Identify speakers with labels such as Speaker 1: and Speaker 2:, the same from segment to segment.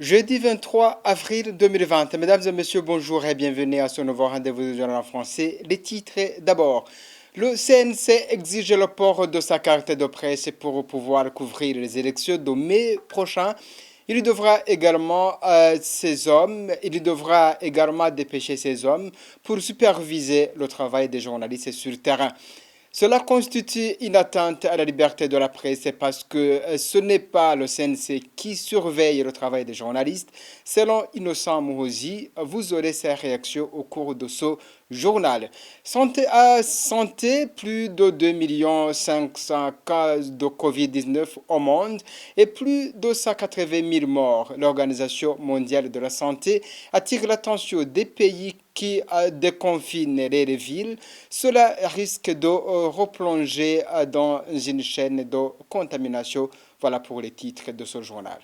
Speaker 1: Jeudi 23 avril 2020. Mesdames et messieurs, bonjour et bienvenue à ce nouveau rendez-vous du journal en français. Les titres d'abord. Le CNC exige le port de sa carte de presse pour pouvoir couvrir les élections de mai prochain. Il devra également dépêcher ses hommes pour superviser le travail des journalistes sur le terrain. Cela constitue une atteinte à la liberté de la presse parce que ce n'est pas le CNC qui surveille le travail des journalistes. Selon Innocent Mouhozi, vous aurez ses réactions au cours de ce journal. Santé, plus de 2,5 millions de cas de Covid-19 au monde et plus de 180 000 morts. L'Organisation mondiale de la santé attire l'attention des pays qui déconfinent les villes. Cela risque de replonger dans une chaîne de contamination. Voilà pour les titres de ce journal.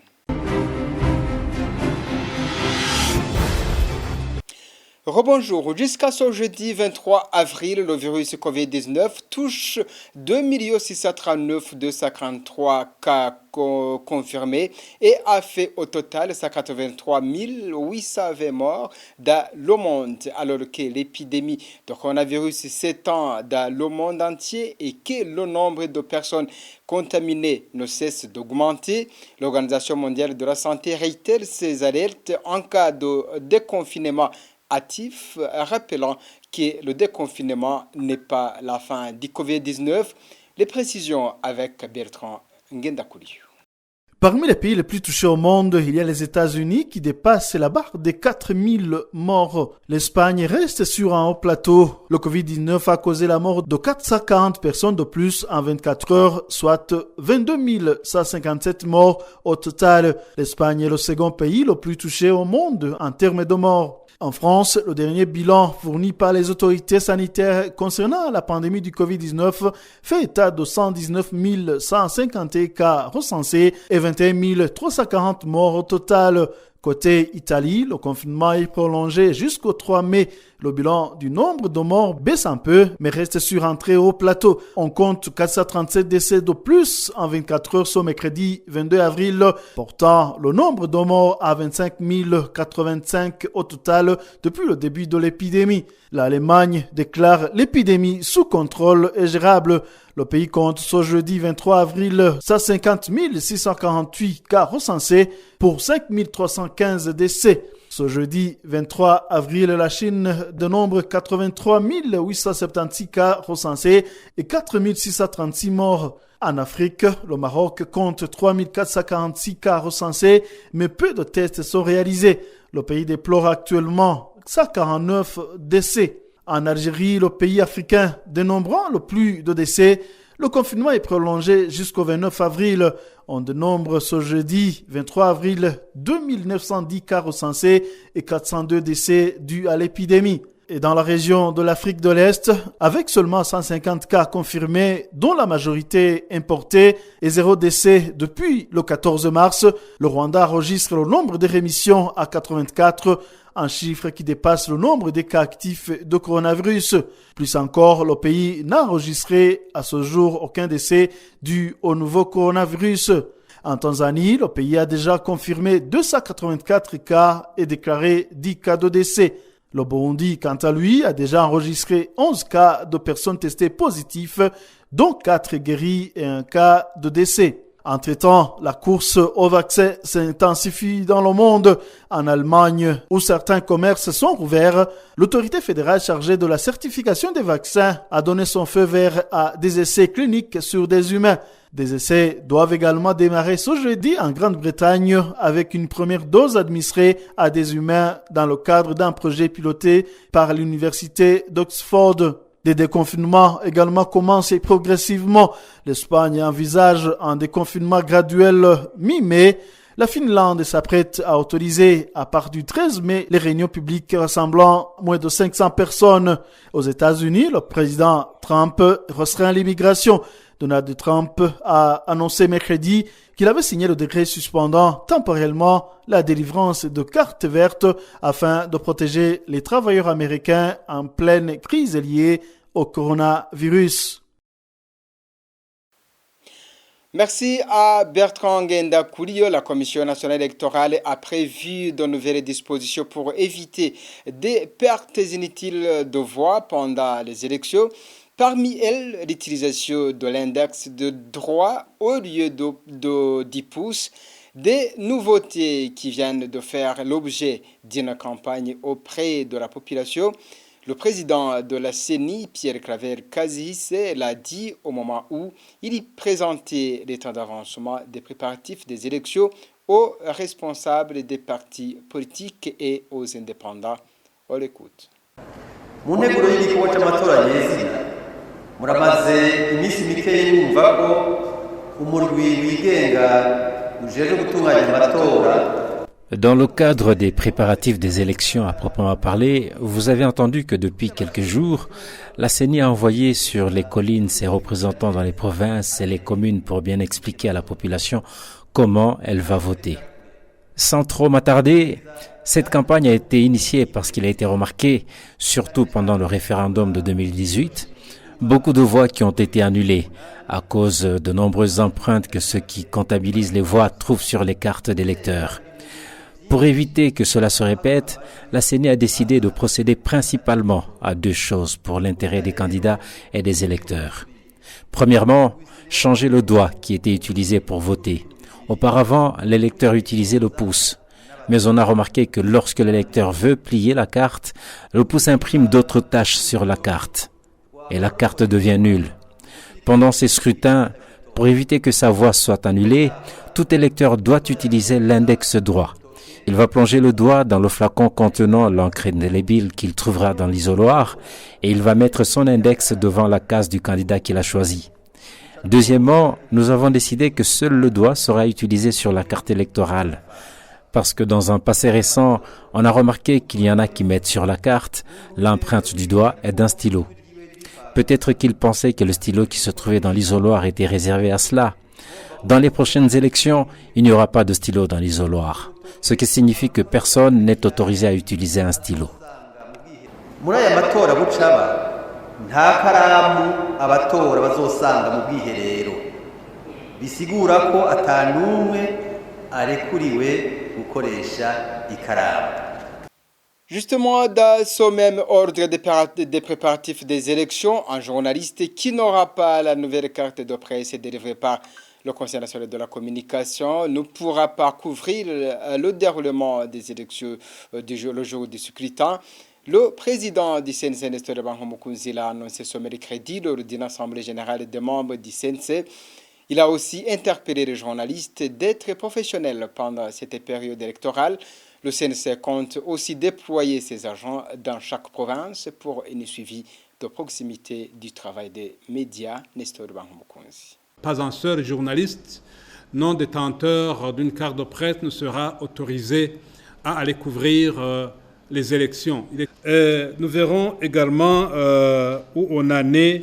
Speaker 1: Rebonjour. Jusqu'à ce jeudi 23 avril, le virus Covid-19 touche 2 639 243 cas confirmés et a fait au total 183 820 morts dans le monde, alors que l'épidémie de coronavirus s'étend dans le monde entier et que le nombre de personnes contaminées ne cesse d'augmenter. L'Organisation mondiale de la santé réitère ses alertes en cas de déconfinement hâtif, rappelant que le déconfinement n'est pas la fin du Covid-19. Les précisions avec Bertrand Ngendakouli.
Speaker 2: Parmi les pays les plus touchés au monde, il y a les États-Unis qui dépassent la barre des 4000 morts. L'Espagne reste sur un haut plateau. Le Covid-19 a causé la mort de 440 personnes de plus en 24 heures, soit 22 157 morts au total. L'Espagne est le second pays le plus touché au monde en termes de morts. En France, le dernier bilan fourni par les autorités sanitaires concernant la pandémie du Covid-19 fait état de 119 151 cas recensés et 21 340 morts au total. Côté Italie, le confinement est prolongé jusqu'au 3 mai. Le bilan du nombre de morts baisse un peu, mais reste sur un très haut plateau. On compte 437 décès de plus en 24 heures ce mercredi 22 avril, portant le nombre de morts à 25 085 au total depuis le début de l'épidémie. L'Allemagne déclare l'épidémie sous contrôle et gérable. Le pays compte ce jeudi 23 avril 150 648 cas recensés pour 5 315 décès. Ce jeudi 23 avril, la Chine dénombre 83 876 cas recensés et 4 636 morts. En Afrique, le Maroc compte 3 446 cas recensés, mais peu de tests sont réalisés. Le pays déplore actuellement 149 décès. En Algérie, le pays africain dénombrant le plus de décès, le confinement est prolongé jusqu'au 29 avril. On dénombre ce jeudi 23 avril 2910 cas recensés et 402 décès dus à l'épidémie. Et dans la région de l'Afrique de l'Est, avec seulement 150 cas confirmés, dont la majorité importés et 0 décès depuis le 14 mars, le Rwanda enregistre le nombre de rémissions à 84, un chiffre qui dépasse le nombre de cas actifs de coronavirus. Plus encore, le pays n'a enregistré à ce jour aucun décès dû au nouveau coronavirus. En Tanzanie, le pays a déjà confirmé 284 cas et déclaré 10 cas de décès. Le Burundi, quant à lui, a déjà enregistré 11 cas de personnes testées positives, dont 4 guéris et un cas de décès. Entre-temps, la course au vaccin s'intensifie dans le monde. En Allemagne, où certains commerces sont ouverts, l'autorité fédérale chargée de la certification des vaccins a donné son feu vert à des essais cliniques sur des humains. Des essais doivent également démarrer ce jeudi en Grande-Bretagne avec une première dose administrée à des humains dans le cadre d'un projet piloté par l'université d'Oxford. Des déconfinements également commencent progressivement. L'Espagne envisage un déconfinement graduel mi-mai. La Finlande s'apprête à autoriser à partir du 13 mai les réunions publiques rassemblant moins de 500 personnes. Aux États-Unis, le président Trump restreint l'immigration. Donald Trump a annoncé mercredi qu'il avait signé le décret suspendant temporairement la délivrance de cartes vertes afin de protéger les travailleurs américains en pleine crise liée au coronavirus.
Speaker 1: Merci à Bertrand Ngenda Koulio. La Commission nationale électorale a prévu de nouvelles dispositions pour éviter des pertes inutiles de voix pendant les élections. Parmi elles, l'utilisation de l'index de droit au lieu de 10 pouces, des nouveautés qui viennent de faire l'objet d'une campagne auprès de la population. Le président de la CENI, Pierre Claver Kazis, l'a dit au moment où il présentait l'état d'avancement des préparatifs des élections aux responsables des partis politiques et aux indépendants. On l'écoute.
Speaker 3: Mu nteguro y'igikorwa cy'amatora nyezina muramaze iminsi mikeyi mwumva ko umurwi wigenga ujejwe gutunganya amatora.
Speaker 4: Dans le cadre des préparatifs des élections à proprement parler, vous avez entendu que depuis quelques jours, la CENI a envoyé sur les collines ses représentants dans les provinces et les communes pour bien expliquer à la population comment elle va voter. Sans trop m'attarder, cette campagne a été initiée parce qu'il a été remarqué, surtout pendant le référendum de 2018, beaucoup de voix qui ont été annulées à cause de nombreuses empreintes que ceux qui comptabilisent les voix trouvent sur les cartes d'électeurs. Pour éviter que cela se répète, la CENI a décidé de procéder principalement à deux choses pour l'intérêt des candidats et des électeurs. Premièrement, changer le doigt qui était utilisé pour voter. Auparavant, l'électeur utilisait le pouce. Mais on a remarqué que lorsque l'électeur veut plier la carte, le pouce imprime d'autres tâches sur la carte. Et la carte devient nulle. Pendant ces scrutins, pour éviter que sa voix soit annulée, tout électeur doit utiliser l'index droit. Il va plonger le doigt dans le flacon contenant l'encre indélébile qu'il trouvera dans l'isoloir et il va mettre son index devant la case du candidat qu'il a choisi. Deuxièmement, nous avons décidé que seul le doigt sera utilisé sur la carte électorale. Parce que dans un passé récent, on a remarqué qu'il y en a qui mettent sur la carte l'empreinte du doigt et d'un stylo. Peut-être qu'ils pensaient que le stylo qui se trouvait dans l'isoloir était réservé à cela. Dans les prochaines élections, il n'y aura pas de stylo dans l'isoloir, ce qui signifie que personne n'est autorisé à utiliser un stylo.
Speaker 3: Muri aya matora bucaba nta karamu abatora bazosanga mu bwiherero bisigura ko atanumwe arekuriwe gukoresha ikaramu.
Speaker 1: Justement, dans ce même ordre des préparatifs des élections, un journaliste qui n'aura pas la nouvelle carte de presse délivrée par le Conseil national de la communication ne pourra pas couvrir le déroulement des élections le jour du scrutin. Le président du CNC, Nestor Banhomokunzi, l'a annoncé ce mercredi lors d'une assemblée générale des membres du CNC. Il a aussi interpellé les journalistes d'être professionnels pendant cette période électorale. Le CNC compte aussi déployer ses agents dans chaque province pour un suivi de proximité du travail des médias. Nestor Banhomokunzi.
Speaker 5: Pas un seul journaliste non détenteur d'une carte de presse ne sera autorisé à aller couvrir les élections. Nous verrons également où on en est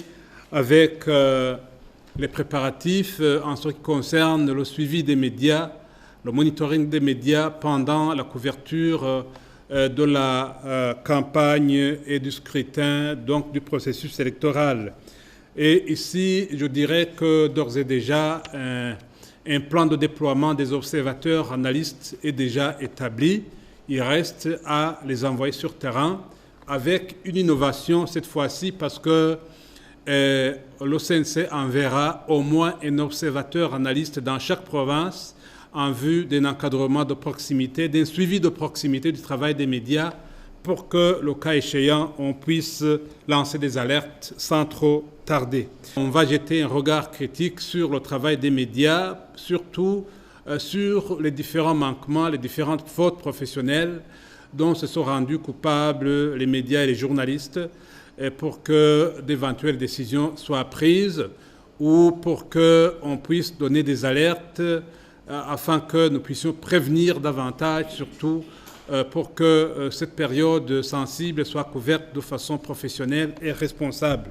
Speaker 5: avec les préparatifs en ce qui concerne le suivi des médias, le monitoring des médias pendant la couverture de la campagne et du scrutin, donc du processus électoral. Et ici, je dirais que d'ores et déjà, un plan de déploiement des observateurs analystes est déjà établi. Il reste à les envoyer sur terrain avec une innovation cette fois-ci parce que l'OCNC enverra au moins un observateur analyste dans chaque province en vue d'un encadrement de proximité, d'un suivi de proximité du travail des médias pour que, le cas échéant, on puisse lancer des alertes sans trop tarder. On va jeter un regard critique sur le travail des médias, surtout sur les différents manquements, les différentes fautes professionnelles dont se sont rendus coupables les médias et les journalistes pour que d'éventuelles décisions soient prises ou pour qu'on puisse donner des alertes afin que nous puissions prévenir davantage, surtout pour que cette période sensible soit couverte de façon professionnelle et responsable.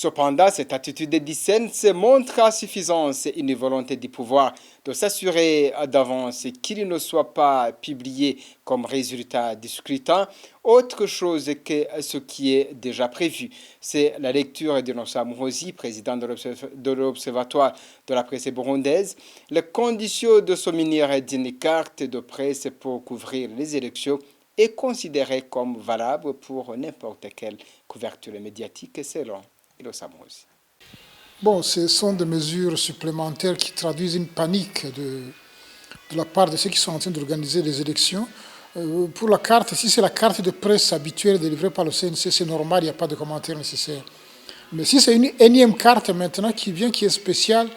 Speaker 1: Cependant, cette attitude des dissens montre à suffisance une volonté du pouvoir de s'assurer d'avance qu'il ne soit pas publié comme résultat du scrutin autre chose que ce qui est déjà prévu. C'est la lecture d'Inosa Muhozi, président de l'Observatoire de la presse burundaise. Les conditions de se munir d'une carte de presse pour couvrir les élections est considérée comme valable pour n'importe quelle couverture médiatique selon Inosa Muhozi.
Speaker 6: Bon, ce sont des mesures supplémentaires qui traduisent une panique de la part de ceux qui sont en train d'organiser les élections. Pour la carte, si c'est la carte de presse habituelle délivrée par le CNC, c'est normal, il n'y a pas de commentaire nécessaire. Mais si c'est une énième carte maintenant qui vient, qui est spéciale,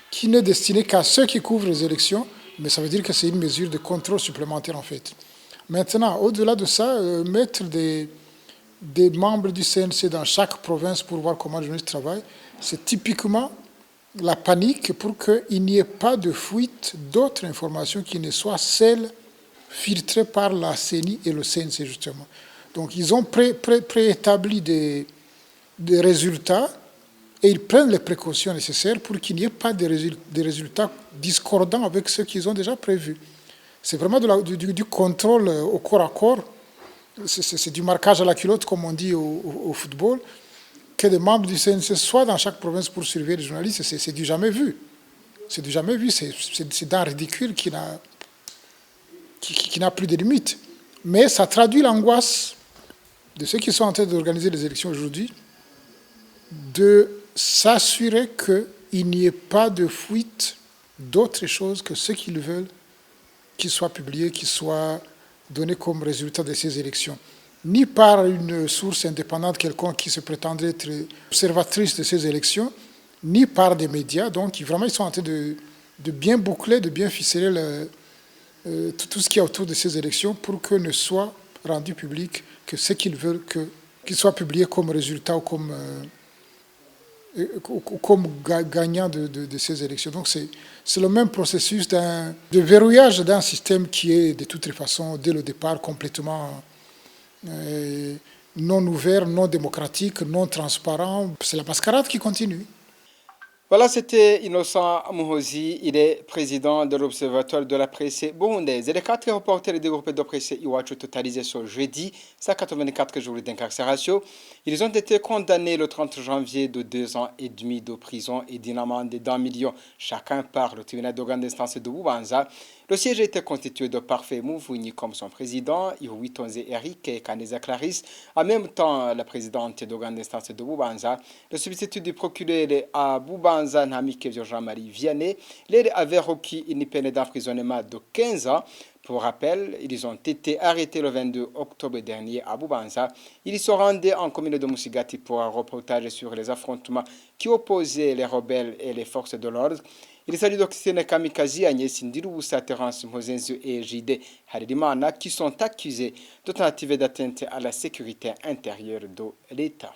Speaker 6: qui n'est destinée qu'à ceux qui couvrent les élections, mais ça veut dire que c'est une mesure de contrôle supplémentaire en fait. Maintenant, au-delà de ça, mettre des membres du CNC dans chaque province pour voir comment les journalistes travaillent, c'est typiquement la panique pour qu'il n'y ait pas de fuite d'autres informations qui ne soient celles filtrées par la CENI et le CNC, justement. Donc, ils ont préétabli des résultats et ils prennent les précautions nécessaires pour qu'il n'y ait pas des résultats discordants avec ceux qu'ils ont déjà prévus. C'est vraiment du contrôle au corps à corps. C'est du marquage à la culotte, comme on dit au football, que des membres du CNC soient dans chaque province pour surveiller les journalistes. C'est du jamais vu. C'est du jamais vu. C'est d'un ridicule qui n'a plus de limites. Mais ça traduit l'angoisse de ceux qui sont en train d'organiser les élections aujourd'hui, de s'assurer qu'il n'y ait pas de fuite d'autre chose que ce qu'ils veulent qu'il soit publié, qu'il soit donné comme résultat de ces élections. Ni par une source indépendante quelconque qui se prétendrait être observatrice de ces élections, ni par des médias. Donc, vraiment, ils sont en train de bien boucler, de bien ficeler tout ce qui est autour de ces élections pour que ne soit rendu public que ce qu'ils veulent qu'il soit publié comme résultat ou comme gagnant de ces élections. Donc, c'est le même processus de verrouillage d'un système qui est, de toutes les façons, dès le départ, complètement non ouvert, non démocratique, non transparent. C'est la mascarade qui continue.
Speaker 1: Voilà, c'était Innocent Muhozi, il est président de l'Observatoire de la presse burundaise. Et les 4 reporters du groupe de presse Iwachu totalisés ce jeudi 184 jours d'incarcération. Ils ont été condamnés le 30 janvier de 2 ans et demi de prison et d'une amende d'1 million chacun par le tribunal de grande instance de Bubanza. Le siège a été constitué de Parfait Mouvouni comme son président, Iroui Tonze Eric et Kaneza Clarisse. En même temps, la présidente de grande instance de Bubanza, le substitut du procureur à Bubanza, Namike Jean-Marie Vianney, avait requis une peine d'emprisonnement de 15 ans. Pour rappel, ils ont été arrêtés le 22 octobre dernier à Bubanza. Ils se rendaient en commune de Musigati pour un reportage sur les affrontements qui opposaient les rebelles et les forces de l'ordre. Il s'agit d'Oxyne Kamikazi, Agnès Ndirubusa, Terence Mozenzu et Jide Haririmana qui sont accusés de tentative d'atteinte à la sécurité intérieure de l'État.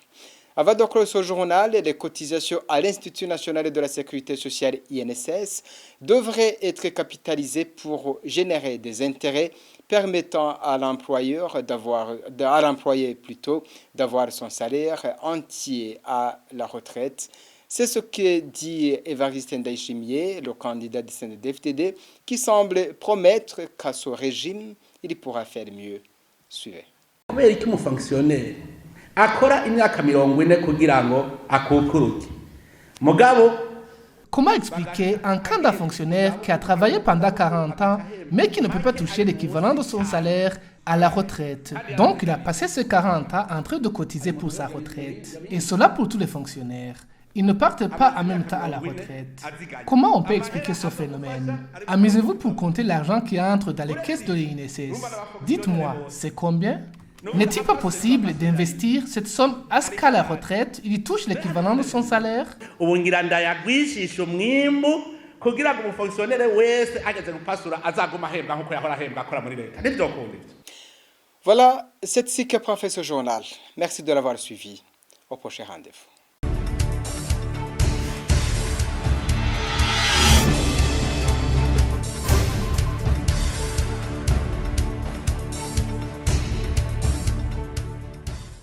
Speaker 1: Avant de clore ce journal, les cotisations à l'Institut national de la sécurité sociale INSS devraient être capitalisées pour générer des intérêts permettant à l'employé d'avoir son salaire entier à la retraite. C'est ce que dit Évariste Ndayishimiye, le candidat du CNDD-FDD, qui semble promettre qu'à ce régime, il pourra faire mieux. Suivez.
Speaker 7: Comment expliquer un candidat fonctionnaire qui a travaillé pendant 40 ans, mais qui ne peut pas toucher l'équivalent de son salaire à la retraite? Donc, il a passé ces 40 ans en train de cotiser pour sa retraite. Et cela pour tous les fonctionnaires. Ils ne partent pas en même temps à la retraite. Comment on peut expliquer ce phénomène? Amusez-vous pour compter l'argent qui entre dans les caisses de l'INSS. Dites-moi, c'est combien? N'est-il pas possible d'investir cette somme à ce qu'à la retraite, il touche l'équivalent de son salaire?
Speaker 1: Voilà, c'est ce que prend fait ce journal. Merci de l'avoir suivi. Au prochain rendez-vous.